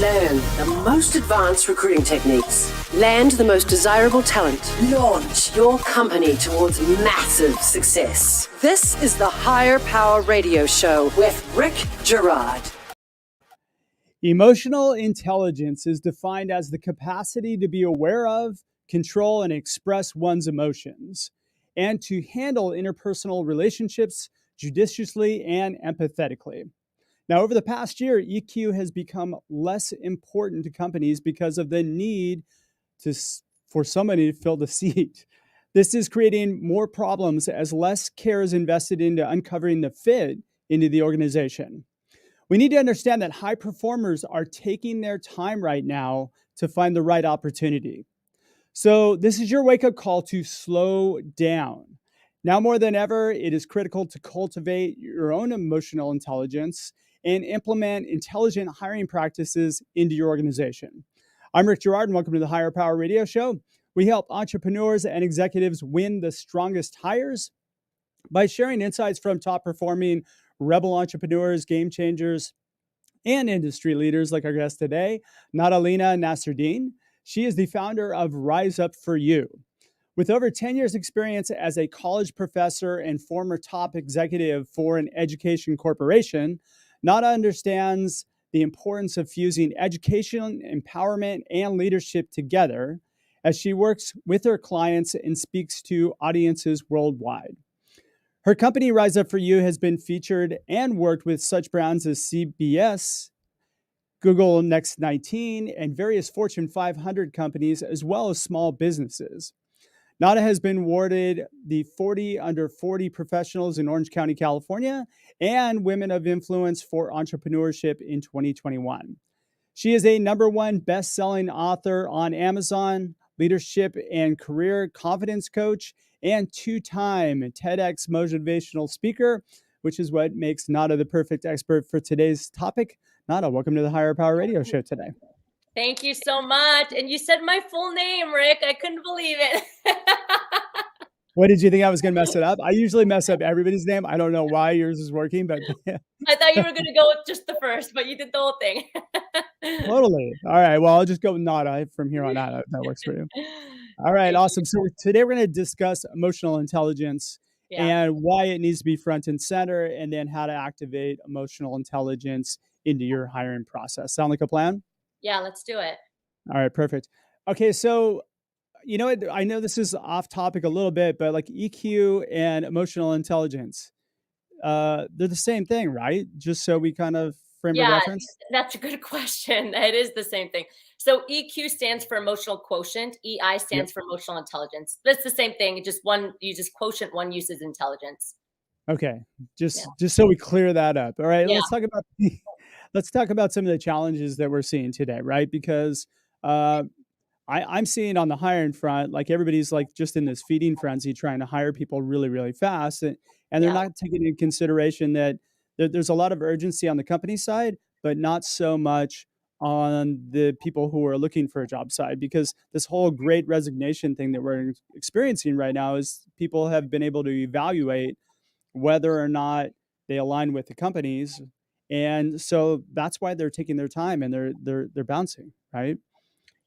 Learn the most advanced recruiting techniques. Land the most desirable talent. Launch your company towards massive success. This is the Higher Power Radio Show with Rick Girard. Emotional intelligence is defined as the capacity to be aware of, control, and express one's emotions, and to handle interpersonal relationships judiciously and empathetically. Now, over the past year, EQ has become less important to companies because of the need for somebody to fill the seat. This is creating more problems as less care is invested into uncovering the fit into the organization. We need to understand that high performers are taking their time right now to find the right opportunity. So this is your wake-up call to slow down. Now more than ever, it is critical to cultivate your own emotional intelligence and implement intelligent hiring practices into your organization. I'm Rick Girard, and welcome to the Higher Power Radio Show. We help entrepreneurs and executives win the strongest hires by sharing insights from top-performing rebel entrepreneurs, game changers, and industry leaders like our guest today, Lena Nasruddin. She is the founder of Rise Up For You. With over 10 years experience as a college professor and former top executive for an education corporation, Nada understands the importance of fusing education, empowerment, and leadership together as she works with her clients and speaks to audiences worldwide. Her company, Rise Up For You, has been featured and worked with such brands as CBS, Google Next 19, and various Fortune 500 companies, as well as small businesses. Nada has been awarded the 40 Under 40 Professionals in Orange County, California, and Women of Influence for Entrepreneurship in 2021. She is a #1 best-selling author on Amazon, leadership and career confidence coach, and 2-time TEDx motivational speaker, which is what makes Nada the perfect expert for today's topic. Nada, welcome to the Higher Power Radio Show today. Thank you so much. And you said my full name, Rick. I couldn't believe it. What did you think I was going to mess it up? I usually mess up everybody's name. I don't know why yours is working, but I thought you were going to go with just the first, but you did the whole thing. Totally. All right. Well, I'll just go with Nada from here on out if that works for you. All right. Awesome. So today we're going to discuss emotional intelligence and why it needs to be front and center, and then how to activate emotional intelligence into your hiring process. Sound like a plan? Yeah, let's do it. All right. Perfect. Okay. So, you know what? I know this is off topic a little bit, but like EQ and emotional intelligence, they're the same thing, right? Just so we kind of frame a reference. That's a good question. It is the same thing. So EQ stands for emotional quotient. EI stands for emotional intelligence. But it's the same thing. Just one uses quotient, one uses intelligence. Okay. Just so we clear that up. All right. Let's talk about some of the challenges that we're seeing today, right? Because I'm seeing on the hiring front, like everybody's like just in this feeding frenzy, trying to hire people really, really fast. And they're not taking into consideration that there's a lot of urgency on the company side, but not so much on the people who are looking for a job side, because this whole great resignation thing that we're experiencing right now is people have been able to evaluate whether or not they align with the companies. And so that's why they're taking their time and they're bouncing, right?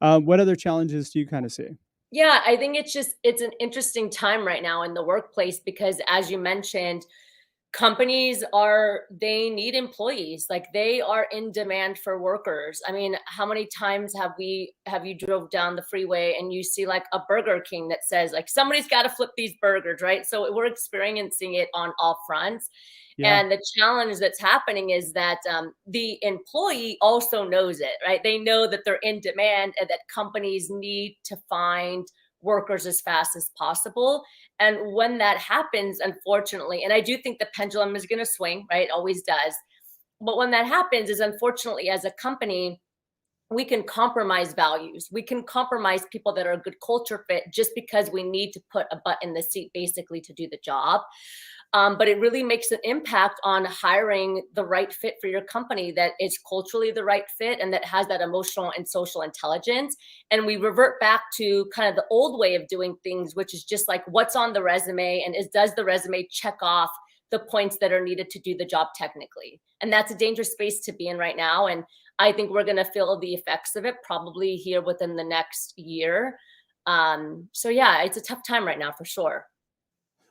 What other challenges do you kind of see? Yeah, I think it's an interesting time right now in the workplace because, as you mentioned, companies they need employees. Like, they are in demand for workers. I mean, how many times have you drove down the freeway and you see like a Burger King that says like somebody's got to flip these burgers, right? So we're experiencing it on all fronts. Yeah. And the challenge that's happening is that the employee also knows it, right? They know that they're in demand and that companies need to find workers as fast as possible. And when that happens, unfortunately, and I do think the pendulum is going to swing, right? It always does. But when that happens is, unfortunately, as a company, we can compromise values. We can compromise people that are a good culture fit just because we need to put a butt in the seat basically to do the job. But it really makes an impact on hiring the right fit for your company that is culturally the right fit and that has that emotional and social intelligence. And we revert back to kind of the old way of doing things, which is just like what's on the resume and does the resume check off the points that are needed to do the job technically. And that's a dangerous space to be in right now. And I think we're going to feel the effects of it probably here within the next year. So yeah, it's a tough time right now for sure.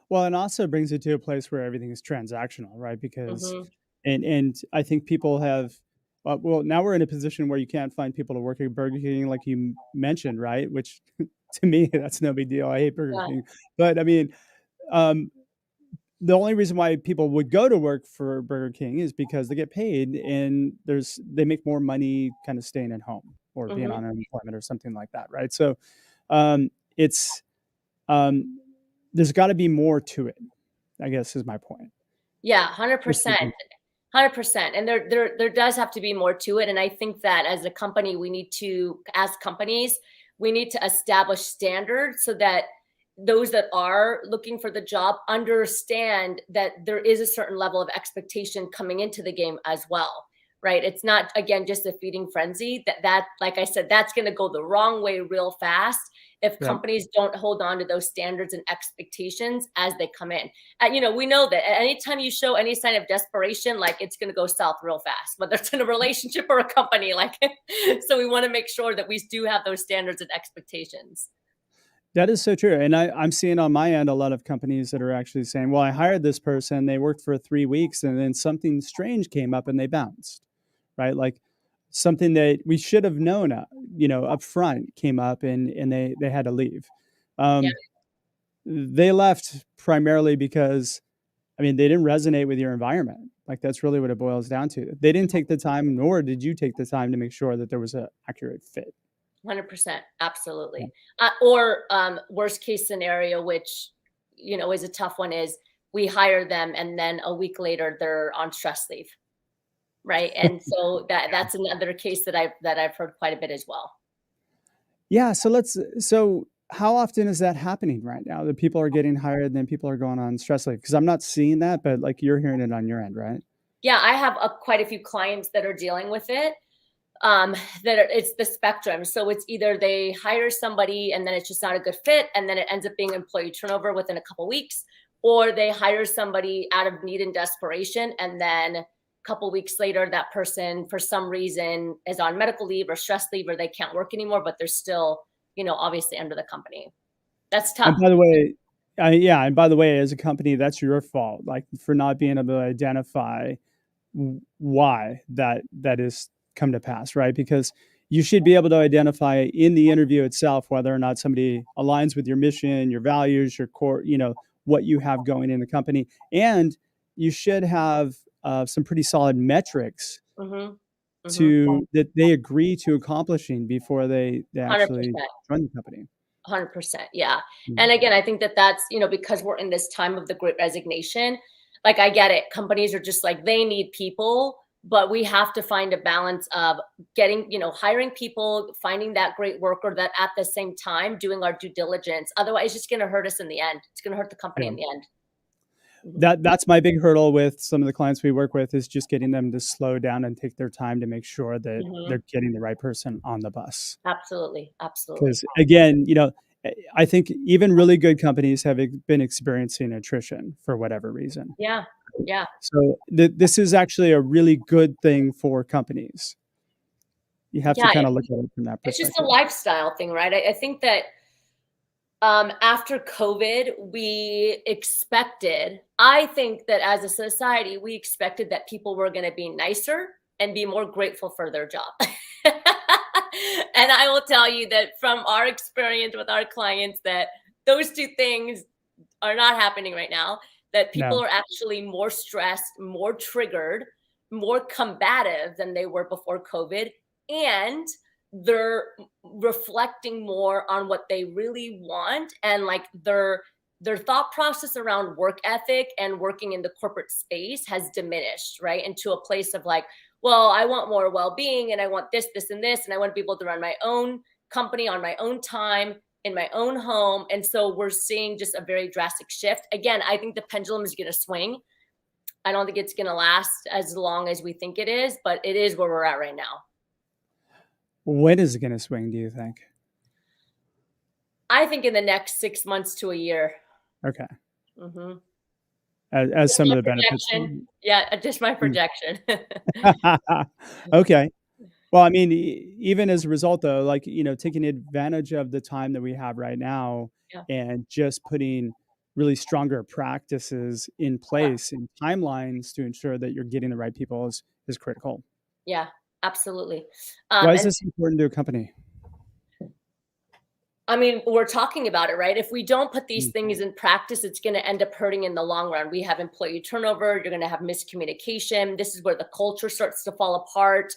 Well, and also brings it to a place where everything is transactional, right? Because, Hmm. and I think people have, well, now we're in a position where you can't find people to work at Burger King, like you mentioned, right? Which to me, that's no big deal. I hate Burger Yeah. King, but I mean, um, the only reason why people would go to work for Burger King is because they get paid, and they make more money kind of staying at home or being Hmm. on unemployment or something like that, right? So, it's um, there's got to be more to it, I guess, is my point. Yeah, 100%. 100%. And there does have to be more to it. And I think that as a company, as companies, we need to establish standards so that those that are looking for the job understand that there is a certain level of expectation coming into the game as well. Right. It's not, again, just a feeding frenzy that, like I said, that's going to go the wrong way real fast if Yep. companies don't hold on to those standards and expectations as they come in. We know that anytime you show any sign of desperation, like it's going to go south real fast, whether it's in a relationship or a company. Like, so we want to make sure that we do have those standards and expectations. That is so true. And I'm seeing on my end a lot of companies that are actually saying, well, I hired this person, they worked for 3 weeks, and then something strange came up and they bounced, right? Like something that we should have known, up front came up, and they had to leave. Yeah. They left primarily because, I mean, they didn't resonate with your environment. Like that's really what it boils down to. They didn't take the time, nor did you take the time to make sure that there was an accurate fit. 100%. Absolutely. Or worst case scenario, which, is a tough one, is we hire them and then a week later they're on stress leave. Right. And so that's another case that I've heard quite a bit as well. Yeah. So how often is that happening right now? That people are getting hired and then people are going on stress leave? Because I'm not seeing that, but like you're hearing it on your end, right? Yeah, I have quite a few clients that are dealing with it. It's the spectrum. So it's either they hire somebody and then it's just not a good fit, and then it ends up being employee turnover within a couple weeks, or they hire somebody out of need and desperation, and then a couple weeks later, that person for some reason is on medical leave or stress leave, or they can't work anymore, but they're still, obviously under the company. That's tough. And by the way, yeah, and by the way, as a company, that's your fault, like for not being able to identify why that is come to pass, right? Because you should be able to identify in the interview itself whether or not somebody aligns with your mission, your values, your core, what you have going in the company, and you should have some pretty solid metrics Mm-hmm. Mm-hmm. to that they agree to accomplishing before they 100%. actually join the company. 100%. Yeah. Mhm. And again, I think that's, because we're in this time of the great resignation, like I get it. Companies are just like, they need people, but we have to find a balance of getting, hiring people, finding that great worker that at the same time doing our due diligence. Otherwise, it's just going to hurt us in the end. It's going to hurt the company Yeah. in the end. Mhm. That's my big hurdle with some of the clients we work with, is just getting them to slow down and take their time to make sure that Mhm. they're getting the right person on the bus. Absolutely. Absolutely. Because again, I think even really good companies have been experiencing attrition for whatever reason. Yeah. Yeah. So this is actually a really good thing for companies. You have to Yeah. kind of look at it from that It's just a perspective. lifestyle thing, right? I think that after COVID, I think that as a society, we expected that people were going to be nicer and be more grateful for their job. And I will tell you that from our experience with our clients, that those two things are not happening right now, that people No. are actually more stressed, more triggered, more combative than they were before COVID. And they're reflecting more on what they really want, and like their thought process around work ethic and working in the corporate space has diminished, right? Into a place of like, well, I want more well-being and I want this, this, and this, and I want to be able to run my own company on my own time in my own home. And so we're seeing just a very drastic shift. Again, I think the pendulum is going to swing. I don't think it's going to last as long as we think it is, but it is where we're at right now. When is it going to swing, do you think? I think in the next 6 months to a year. Okay. Mm-hmm. As some of the benefits. Projection. Yeah, just my projection. Okay. Well, I mean, even as a result, though, like, taking advantage of the time that we have right now Yeah. and just putting really stronger practices in Yeah. place and timelines to ensure that you're getting the right people is critical. Yeah, absolutely. Why is And this important to a company? I mean, we're talking about it, right? If we don't put these Mm. things in practice, it's going to end up hurting in the long run. We have employee turnover. You're going to have miscommunication. This is where the culture starts to fall apart.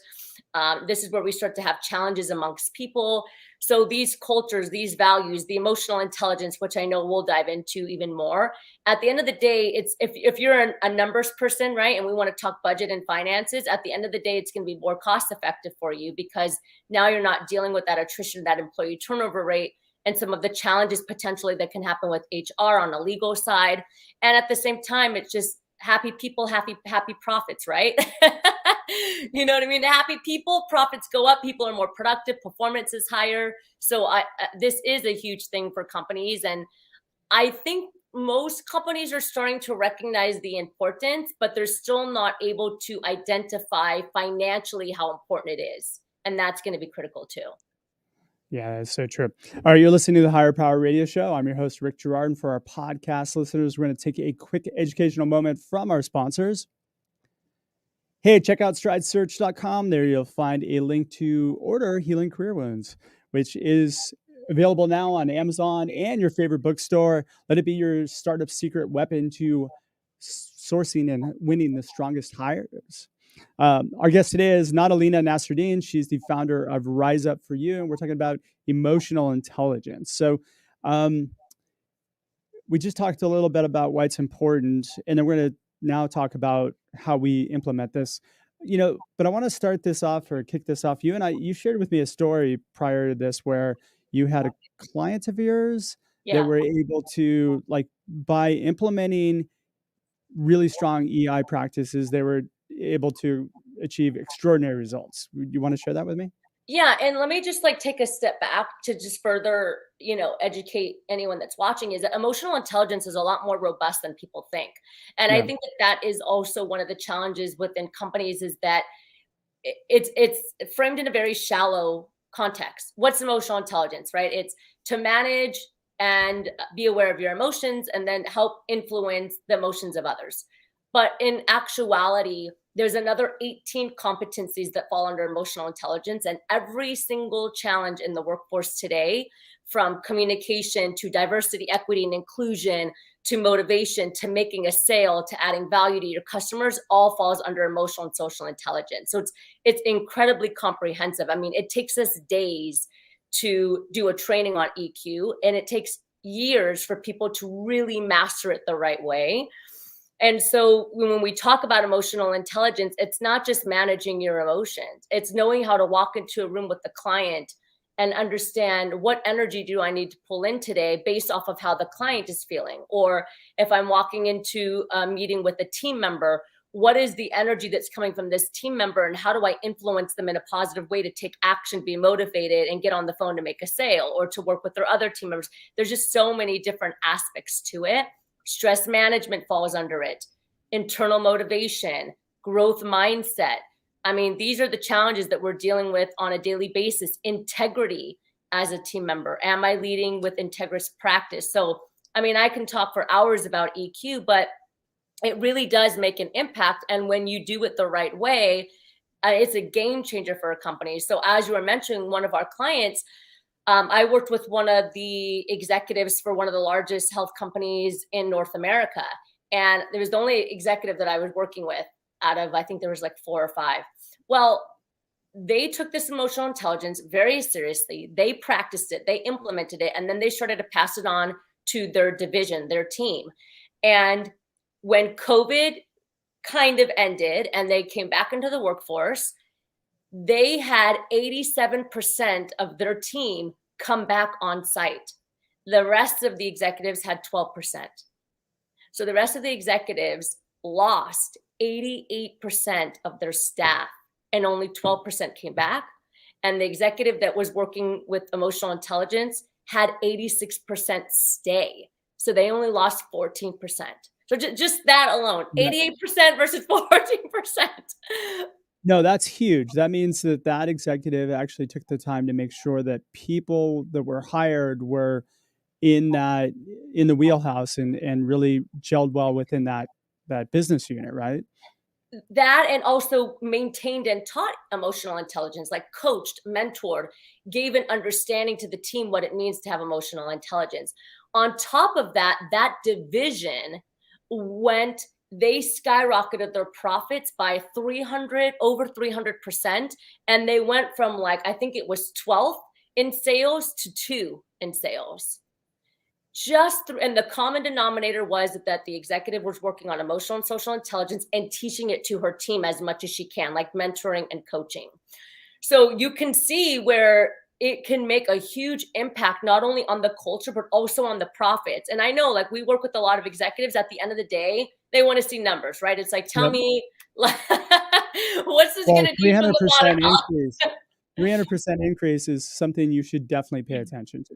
This is where we start to have challenges amongst people. So these cultures, these values, the emotional intelligence, which I know we'll dive into even more. At the end of the day, it's if you're a numbers person, right, and we want to talk budget and finances, at the end of the day, it's going to be more cost effective for you because now you're not dealing with that attrition, that employee turnover rate, and some of the challenges potentially that can happen with HR on a legal side. And at the same time, it's just happy people, happy profits, right? You know what I mean? Happy people, profits go up, people are more productive, performance is higher. So this is a huge thing for companies. And I think most companies are starting to recognize the importance, but they're still not able to identify financially how important it is. And that's going to be critical too. Yeah, that's so true. All right, you're listening to the Higher Power Radio Show. I'm your host, Rick Girard. And for our podcast listeners, we're going to take a quick educational moment from our sponsors. Hey, check out stridesearch.com. There you'll find a link to order Healing Career Wounds, which is available now on Amazon and your favorite bookstore. Let it be your startup secret weapon to sourcing and winning the strongest hires. Our guest today is not Lena Nasruddin. She's the founder of Rise Up For You, and we're talking about emotional intelligence. So we just talked a little bit about why it's important, and then we're going to now talk about how we implement this. But I want to start this off or kick this off. You shared with me a story prior to this where you had a client of yours that Yeah. were able to, like, by implementing really strong EI practices, they were able to achieve extraordinary results. You want to share that with me? Yeah, and let me just take a step back to just further, educate anyone that's watching is that emotional intelligence is a lot more robust than people think. And I Yeah. think that that is also one of the challenges within companies is that it's framed in a very shallow context. What's emotional intelligence, right? It's to manage and be aware of your emotions and then help influence the emotions of others. But in actuality, there's another 18 competencies that fall under emotional intelligence. And every single challenge in the workforce today, from communication to diversity, equity, and inclusion, to motivation, to making a sale, to adding value to your customers, all falls under emotional and social intelligence. So it's incredibly comprehensive. I mean, it takes us days to do a training on EQ, and it takes years for people to really master it the right way. And so when we talk about emotional intelligence, it's not just managing your emotions. It's knowing how to walk into a room with the client and understand what energy do I need to pull in today based off of how the client is feeling. Or if I'm walking into a meeting with a team member, what is the energy that's coming from this team member and how do I influence them in a positive way to take action, be motivated, and get on the phone to make a sale or to work with their other team members? There's just so many different aspects to it. Stress management falls under it, internal motivation, growth mindset. I mean, these are the challenges that we're dealing with on a daily basis. Integrity as a team member. Am I leading with integrous practice? So, I mean, I can talk for hours about EQ, but it really does make an impact. And when you do it the right way, it's a game changer for a company. So as you were mentioning, one of our clients, I worked with one of the executives for one of the largest health companies in North America. And there was the only executive that I was working with out of, I think there was 4 or 5. Well, they took this emotional intelligence very seriously. They practiced it, they implemented it, and then they started to pass it on to their division, their team. And when COVID kind of ended and they came back into the workforce, they had 87% of their team come back on site. The rest of the executives had 12%. So the rest of the executives lost 88% of their staff and only 12% came back. And the executive that was working with emotional intelligence had 86% stay. So they only lost 14%. So just that alone, 88% versus 14%. No, that's huge. That means that that executive actually took the time to make sure that people that were hired were in that in the wheelhouse and really gelled well within that business unit, right? That, and also maintained and taught emotional intelligence, like coached, mentored, gave an understanding to the team what it means to have emotional intelligence. On top of that, that division went, they skyrocketed their profits by over 300%. And they went from, like, I think it was 12th in sales to 2 in sales. Just through, and the common denominator was that the executive was working on emotional and social intelligence and teaching it to her team as much as she can, like mentoring and coaching. So you can see where it can make a huge impact, not only on the culture, but also on the profits. And I know, like, we work with a lot of executives. At the end of the day, they want to see numbers, right? It's like, tell Yep. me, like, what's this Well, going to do from the bottom 300% up? increase. 300% increase is something you should definitely pay attention to.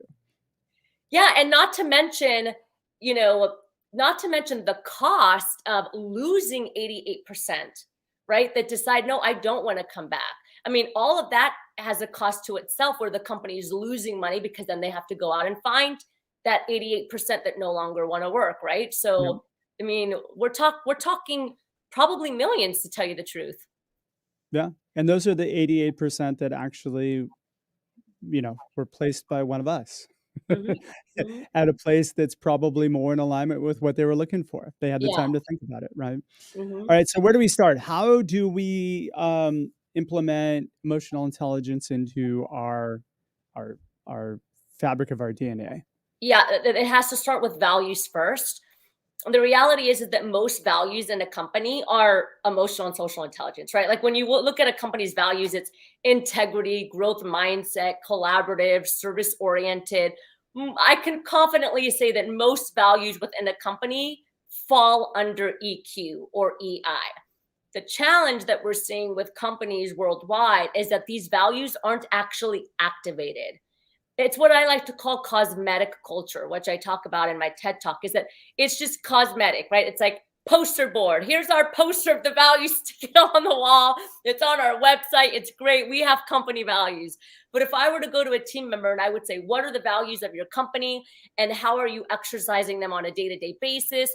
Yeah, and not to mention, not to mention the cost of losing 88%, right? That decide, no, I don't want to come back. I mean, all of that has a cost to itself, where the company is losing money because then they have to go out and find that 88% that no longer want to work, right? Yep. So, I mean, we're talking probably millions, to tell you the truth. Yeah. And those are the 88% that actually, were placed by one of us. Mhm, mhm. At a place that's probably more in alignment with what they were looking for. If they had the Yeah. time to think about it, right? Mhm. All right. So where do we start? How do we implement emotional intelligence into our our fabric of our DNA? Yeah, it has to start with values first. The reality is that most values in a company are emotional and social intelligence, right? Like, when you look at a company's values, it's integrity, growth mindset, collaborative, service oriented. I can confidently say that most values within a company fall under EQ or EI. The challenge that we're seeing with companies worldwide is that these values aren't actually activated. It's what I like to call cosmetic culture, which I talk about in my TED talk, is that it's just cosmetic, right? It's like poster board. Here's our poster of the values, stick it on the wall. It's on our website. It's great. We have company values. But if I were to go to a team member and I would say, what are the values of your company and how are you exercising them on a day-to-day basis?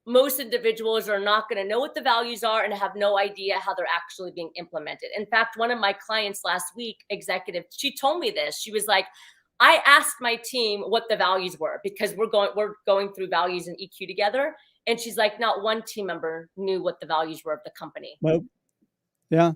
Most individuals are not going to know what the values are and have no idea how they're actually being implemented. In fact, one of my clients last week, executive, she told me this. She was like, I asked my team what the values were, because we're going through values and EQ together. And she's like, not one team member knew what the values were of the company. Well, yeah,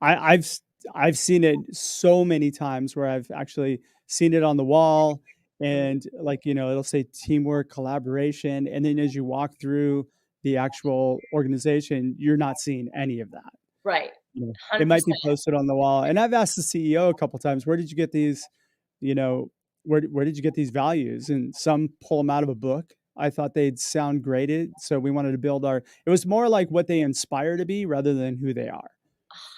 I've seen it so many times where I've actually seen it on the wall, Mhm. and like it'll say teamwork, collaboration, and then as you walk through the actual organization, you're not seeing any of that. Right. It might be 100%. posted on the wall, and I've asked the CEO a couple times, "Where did you get these? You know, where did you get these values?" And some pull them out of a book. I thought they'd sound graded, so we wanted to build our. It was more like what they inspire to be rather than who they are.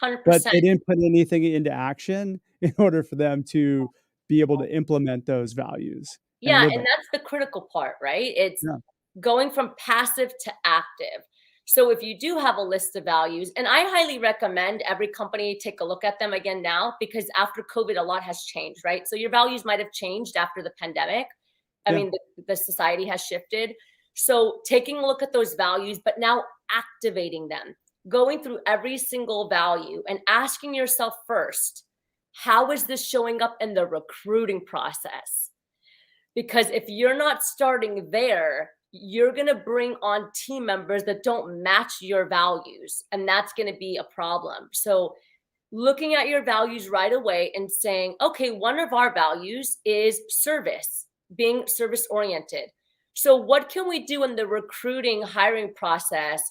But 100%. they didn't put anything into action in order for them to be able to implement those values and Yeah. live And them. that's the critical part, right? It's Yeah. going from passive to active. So if you do have a list of values, and I highly recommend every company take a look at them again now, because after COVID, a lot has changed, right? So your values might have changed after the pandemic. I Yeah. mean, the society has shifted. So taking a look at those values, but now activating them, going through every single value and asking yourself first, how is this showing up in the recruiting process? Because if you're not starting there, you're going to bring on team members that don't match your values, and that's going to be a problem. So looking at your values right away and saying, okay, one of our values is service, being service oriented. So what can we do in the recruiting hiring process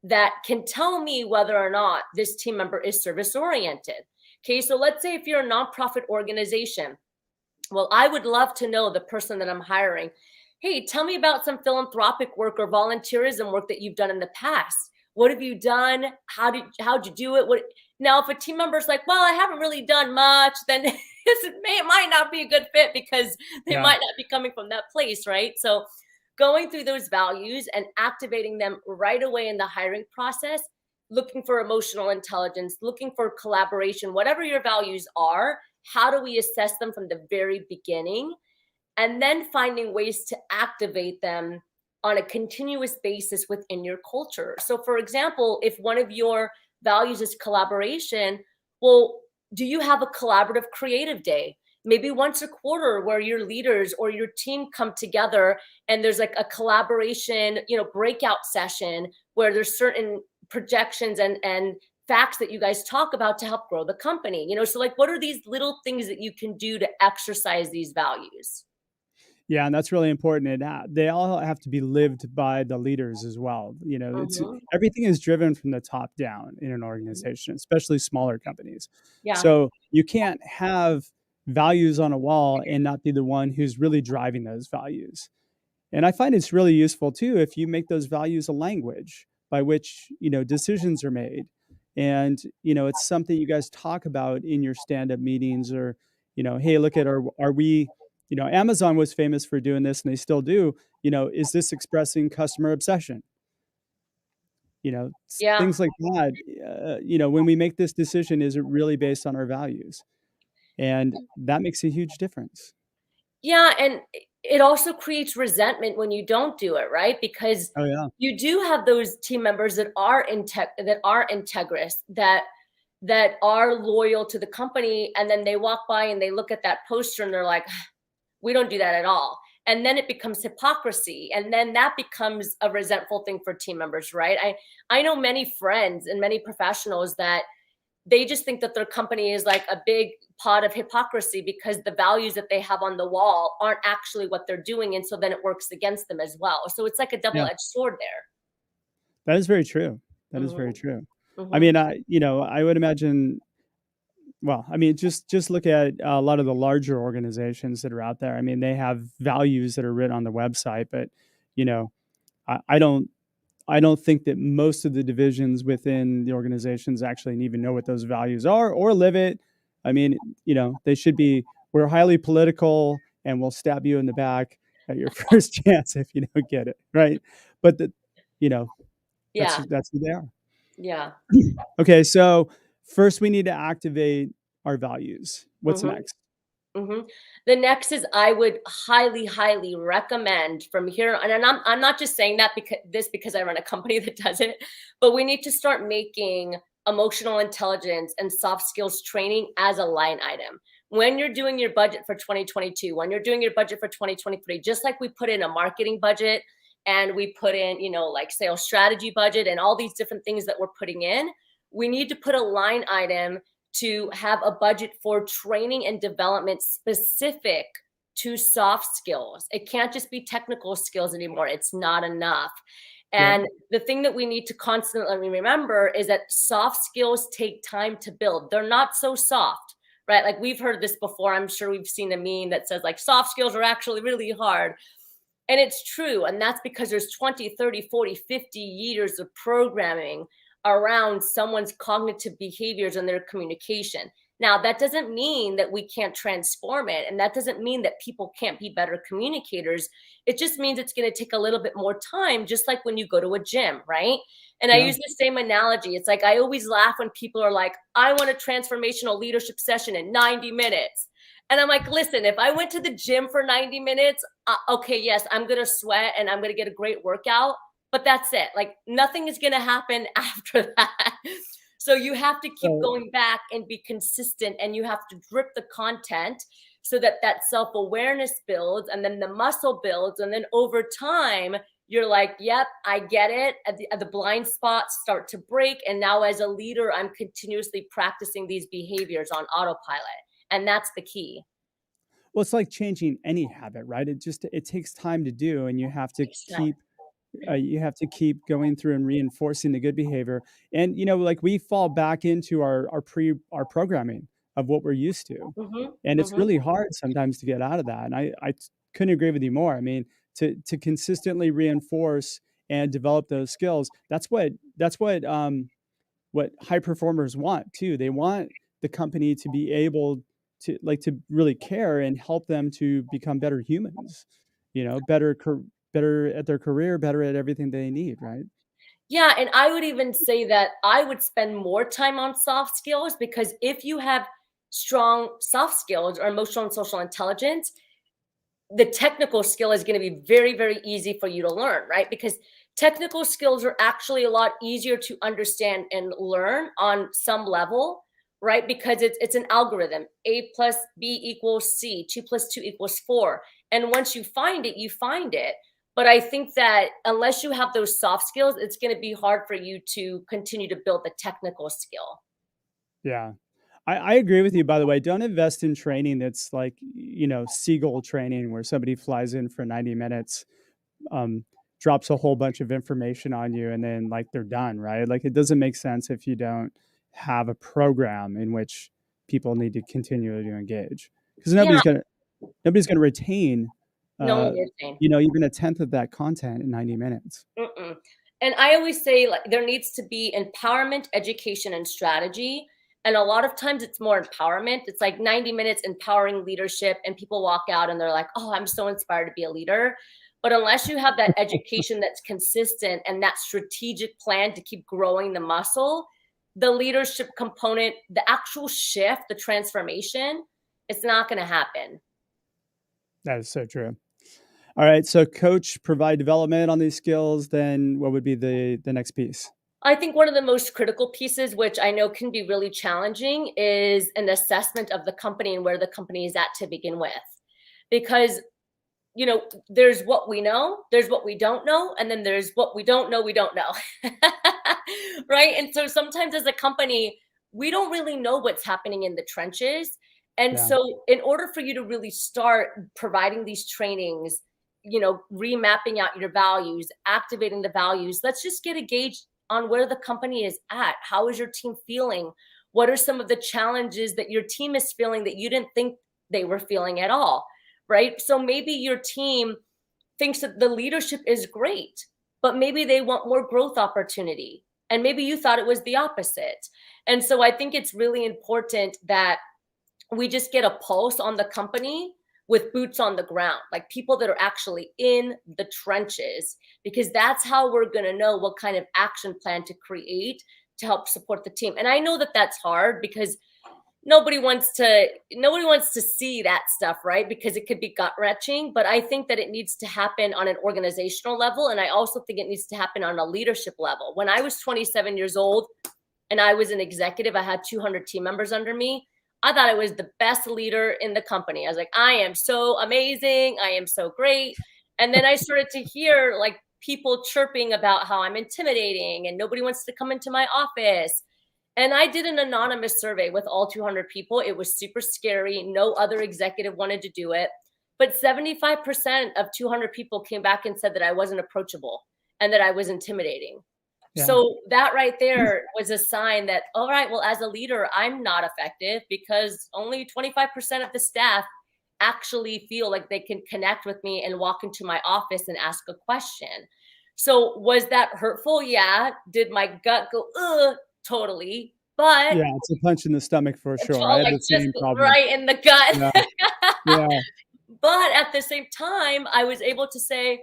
that can tell me whether or not this team member is service oriented? Okay, so let's say if you're a nonprofit organization, well, I would love to know, the person that I'm hiring, hey, tell me about some philanthropic work or volunteerism work that you've done in the past. What have you done? How'd you do it? What now? If a team member's like, well, I haven't really done much, then it might not be a good fit, because they Yeah. might not be coming from that place, right? So going through those values and activating them right away in the hiring process looking for emotional intelligence, looking for collaboration, whatever your values are, how do we assess them from the very beginning? And then finding ways to activate them on a continuous basis within your culture. So, for example, if one of your values is collaboration, well, do you have a collaborative creative day? Maybe once a quarter where your leaders or your team come together and there's like a collaboration, breakout session where there's certain projections and facts that you guys talk about to help grow the company. So like what are these little things that you can do to exercise these values? Yeah, and that's really important. They all have to be lived by the leaders as well. It's Mhm. everything is driven from the top down in an organization, especially smaller companies. Yeah. So you can't have values on a wall and not be the one who's really driving those values. And I find it's really useful too if you make those values a language by which, decisions are made. And, it's something you guys talk about in your stand-up meetings or, hey, look at are we, Amazon was famous for doing this and they still do, is this expressing customer obsession? Yeah. Things like that. When we make this decision, is it really based on our values? And that makes a huge difference. Yeah, and it also creates resentment when you don't do it, right? Because Oh yeah. you do have those team members that are integrous, that are loyal to the company, and then they walk by and they look at that poster and they're like, we don't do that at all. And then it becomes hypocrisy. And then that becomes a resentful thing for team members, right? I know many friends and many professionals that they just think that their company is like a big pot of hypocrisy because the values that they have on the wall aren't actually what they're doing. And so then it works against them as well. So it's like a Yeah. double-edged sword there. That is very true. That is very Hmm. true. I Hmm. mean, I would imagine. Well, I mean, just look at a lot of the larger organizations that are out there. I mean, they have values that are written on the website, but you know, I don't. I don't think that most of the divisions within the organizations actually even know what those values are or live it. I mean, they should be. We're highly political, and we'll stab you in the back at your first chance if you don't get it right. But you know, Yeah. that's who they are. Yeah. Okay, so first we need to activate our values. What's Hmm. next? Hmm. The next is I would highly, highly recommend from here, and I'm not just saying that because I run a company that does it, but we need to start making emotional intelligence and soft skills training as a line item. When you're doing your budget for 2022, when you're doing your budget for 2023, just like we put in a marketing budget and we put in, like sales strategy budget and all these different things that we're putting in, we need to put a line item to have a budget for training and development specific to soft skills. It can't just be technical skills anymore. It's not enough. Yep. And the thing that we need to constantly remember is that soft skills take time to build. They're not so soft, right? Like we've heard this before. I'm sure we've seen a meme that says like soft skills are actually really hard. And it's true. And that's because there's 20, 30, 40, 50 years of programming around someone's cognitive behaviors and their communication. Now, that doesn't mean that we can't transform it. And that doesn't mean that people can't be better communicators. It just means it's going to take a little bit more time, just like when you go to a gym, right? And I Yeah. use the same analogy. It's like I always laugh when people are like, I want a transformational leadership session in 90 minutes. And I'm like, listen, if I went to the gym for 90 minutes, okay, yes, I'm going to sweat and I'm going to get a great workout, but that's it. Like nothing is going to happen after that. So you have to keep So going back and be consistent and you have to drip the content so that that self-awareness builds and then the muscle builds. And then over time, you're like, yep, I get it. The blind spots start to break. And now as a leader, I'm continuously practicing these behaviors on autopilot. And that's the key. well, it's like changing any habit, right? It takes time to do, and you have to keep going through and reinforcing the good behavior. And like we fall back into our programming of what we're used to, Mm-hmm. and it's Mm-hmm. really hard sometimes to get out of that. And I couldn't agree with you more. I mean, to consistently reinforce and develop those skills. What high performers want too. They want the company to be able to really care and help them to become better humans, better at their career, better at everything they need, right? Yeah, and I would even say that I would spend more time on soft skills, because if you have strong soft skills or emotional and social intelligence, the technical skill is going to be very, very easy for you to learn, right? Because technical skills are actually a lot easier to understand and learn on some level, right? Because it's an algorithm. A plus B equals C, 2 plus 2 equals 4. And once you find it, you find it. But I think that unless you have those soft skills, it's going to be hard for you to continue to build the technical skill. Yeah. I agree with you, by the way. Don't invest in training that's like, seagull training where somebody flies in for 90 minutes, um, drops a whole bunch of information on you, and then like they're done, right? Like it doesn't make sense if you don't have a program in which people need to continually engage, because Yeah, nobody's gonna retain, no one uh, is saying. even a tenth of that content in 90 minutes. Mm-mm. And I always say, like, there needs to be empowerment, education, and strategy. And a lot of times it's more empowerment. It's like 90 minutes empowering leadership, and people walk out and they're like, oh, I'm so inspired to be a leader. But unless you have that education that's consistent and that strategic plan to keep growing the muscle, the leadership component, the actual shift, the transformation, it's not going to happen. That is so true. All right, so coach, provide development on these skills. Then what would be the next piece? I think one of the most critical pieces, which I know can be really challenging, is an assessment of the company and where the company is at to begin with. Because, there's what we know, there's what we don't know, and then there's what we don't know, we don't know. Right? And so sometimes as a company, we don't really know what's happening in the trenches. And Yeah. so, in order for you to really start providing these trainings, remapping out your values, activating the values, let's just get a gauge on where the company is at. How is your team feeling? What are some of the challenges that your team is feeling that you didn't think they were feeling at all? Right? So maybe your team thinks that the leadership is great, but maybe they want more growth opportunity. And maybe you thought it was the opposite. And so I think it's really important that we just get a pulse on the company with boots on the ground, like people that are actually in the trenches, because that's how we're going to know what kind of action plan to create to help support the team. And I know that that's hard, because nobody wants to see that stuff, right? Because it could be gut wrenching. But I think that it needs to happen on an organizational level, and I also think it needs to happen on a leadership level. When I was 27 years old and I was an executive, I had 200 team members under me. I thought I was the best leader in the company. I was like, I am so amazing, I am so great. And then I started to hear like people chirping about how I'm intimidating and nobody wants to come into my office. And I did an anonymous survey with all 200 people. It was super scary. No other executive wanted to do it. But 75% of 200 people came back and said that I wasn't approachable and that I was intimidating. Yeah. So that right there was a sign that, all right, well, as a leader, I'm not effective, because only 25% of the staff actually feel like they can connect with me and walk into my office and ask a question. So was that hurtful? Yeah. Did my gut go, ugh? Totally. But Yeah, it's a punch in the stomach for it sure. I felt had like the just same problem. right in the gut. Yeah. Yeah. But at the same time, I was able to say,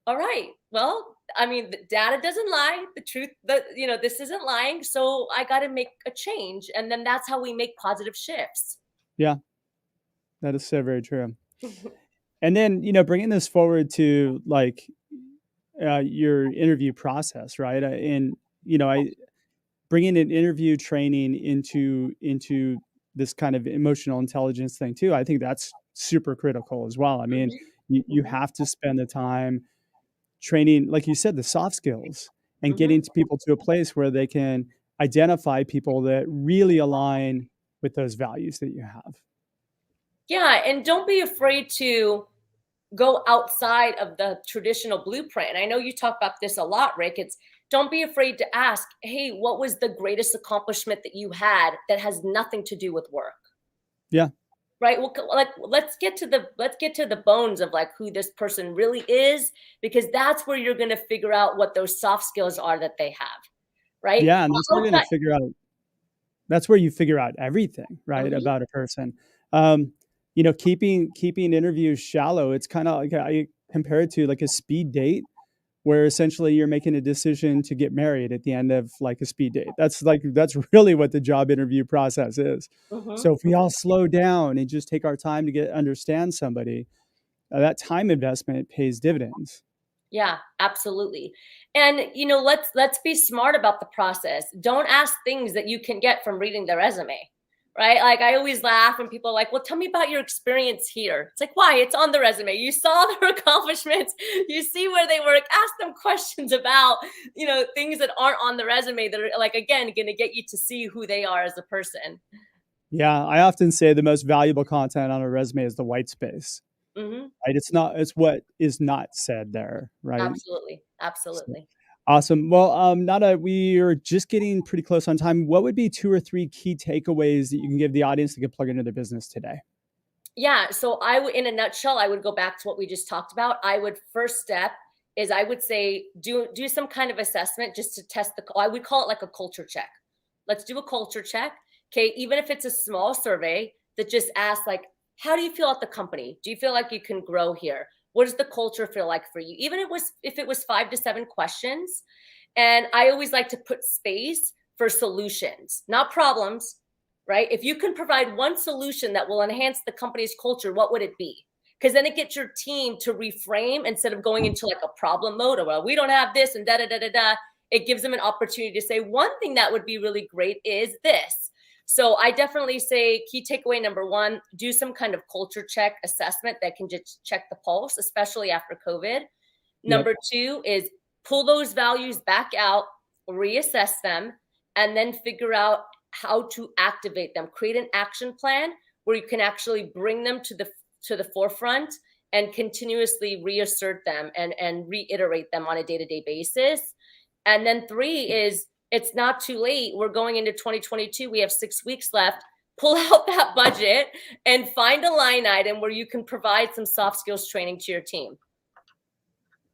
all right, well, I mean, the data doesn't lie. The truth, this isn't lying. So I got to make a change. And then that's how we make positive shifts. Yeah. That is so very true. And then, bringing this forward to like your interview process, right? And, I bringing an interview training into this kind of emotional intelligence thing too. I think that's super critical as well. I mean, you Mhm. have to spend the time training, like you said, the soft skills, and Mhm. getting to people to a place where they can identify people that really align with those values that you have. Yeah. And don't be afraid to go outside of the traditional blueprint. And I know you talk about this a lot, Rick. It's don't be afraid to ask, hey, what was the greatest accomplishment that you had that has nothing to do with work? Yeah. Right? Well, like let's get to the bones of like who this person really is, because that's where you're going to figure out what those soft skills are that they have. Right? Yeah, and Outside- that's where you figure out everything, right, Mhm. about a person. Keeping interviews shallow, it's kind of like I compare it to like a speed date where essentially you're making a decision to get married at the end of like a speed date. That's really what the job interview process is. So if we all slow down and just take our time to understand somebody, that time investment pays dividends. Yeah, absolutely. And let's be smart about the process. Don't ask things that you can get from reading the resume, right? Like I always laugh when people are like, well, tell me about your experience here. It's like, why? It's on the resume. You saw their accomplishments. You see where they work. Ask them questions about, things that aren't on the resume that are like, again, going to get you to see who they are as a person. Yeah, I often say the most valuable content on a resume is the white space. Right? It's what is not said there, right? Absolutely. So, awesome. Well, Nada, we are just getting pretty close on time. What would be 2 or 3 key takeaways that you can give the audience to get plugged into their business today? Yeah. So in a nutshell, I would go back to what we just talked about. First step is I would say, do some kind of assessment just to test I would call it like a culture check. Let's do a culture check. Okay. Even if it's a small survey that just asks like, how do you feel at the company? Do you feel like you can grow here? What does the culture feel like for you? Even if it was 5 to 7 questions. And I always like to put space for solutions, not problems, right? If you can provide one solution that will enhance the company's culture, what would it be? Because then it gets your team to reframe instead of going into like a problem mode or, well, we don't have this and da-da-da-da-da. It gives them an opportunity to say, one thing that would be really great is this. So I definitely say key takeaway number 1, do some kind of culture check assessment that can just check the pulse, especially after COVID. Number 2 is pull those values back out, reassess them, and then figure out how to activate them. Create an action plan where you can actually bring them to the forefront and continuously reassert them and reiterate them on a day-to-day basis. And then 3 is, it's not too late. We're going into 2022. We have 6 weeks left. Pull out that budget and find a line item where you can provide some soft skills training to your team.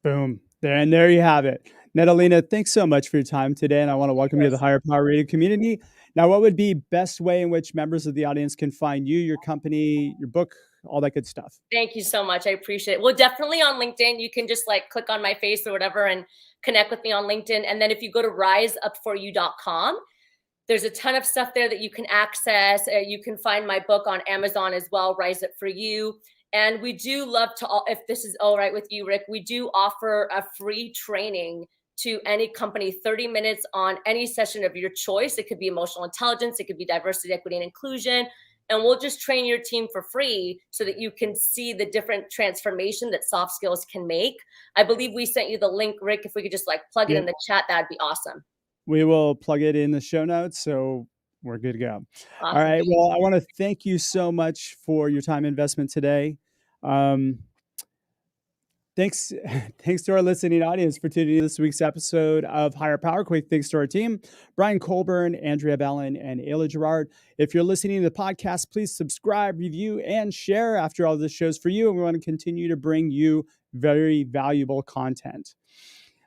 Boom. There you have it. Lena, thanks so much for your time today. And I want to welcome you to the Higher Power Radio community. Now, what would be best way in which members of the audience can find you, your company, your book, all that good stuff? Thank you so much. I appreciate it. Well, definitely on LinkedIn. You can just like click on my face or whatever and connect with me on LinkedIn. And then if you go to riseupforyou.com, there's a ton of stuff there that you can access. You can find my book on Amazon as well, Rise Up For You. And we do love to, if this is all right with you, Rick, we do offer a free training to any company, 30 minutes on any session of your choice. It could be emotional intelligence. It could be diversity, equity, and inclusion. And we'll just train your team for free so that you can see the different transformation that soft skills can make. I believe we sent you the link, Rick. If we could just like plug it in the chat, that'd be awesome. We will plug it in the show notes. So we're good to go. Awesome. All right. Well, I want to thank you so much for your time investment today. Thanks to our listening audience for tuning in this week's episode of Higher Power. Quick thanks to our team, Brian Colburn, Andrea Bellin, and Ayla Gerard. If you're listening to the podcast, please subscribe, review, and share. After all, this show's for you, and we want to continue to bring you very valuable content.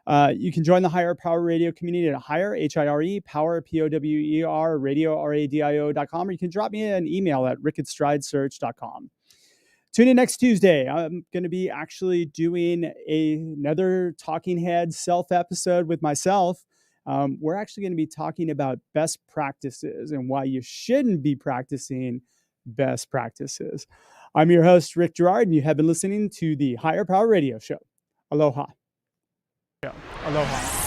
You can join the Higher Power Radio community at Higher, H-I-R-E, Power, P-O-W-E-R, radio, R-A-D-I-O.com, or you can drop me an email at rickatstridesearch.com. Tune in next Tuesday. I'm going to be actually doing another Talking Head self episode with myself. We're actually going to be talking about best practices and why you shouldn't be practicing best practices. I'm your host, Rick Gerard, and you have been listening to the Higher Power Radio Show. Aloha. Aloha.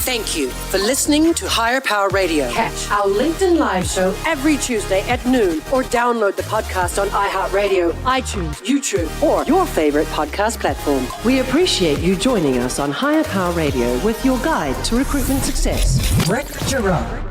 Thank you for listening to Higher Power Radio. Catch our LinkedIn Live show every Tuesday at noon or download the podcast on iHeartRadio, iTunes, YouTube, or your favorite podcast platform. We appreciate you joining us on Higher Power Radio with your guide to recruitment success, Rick Gerard.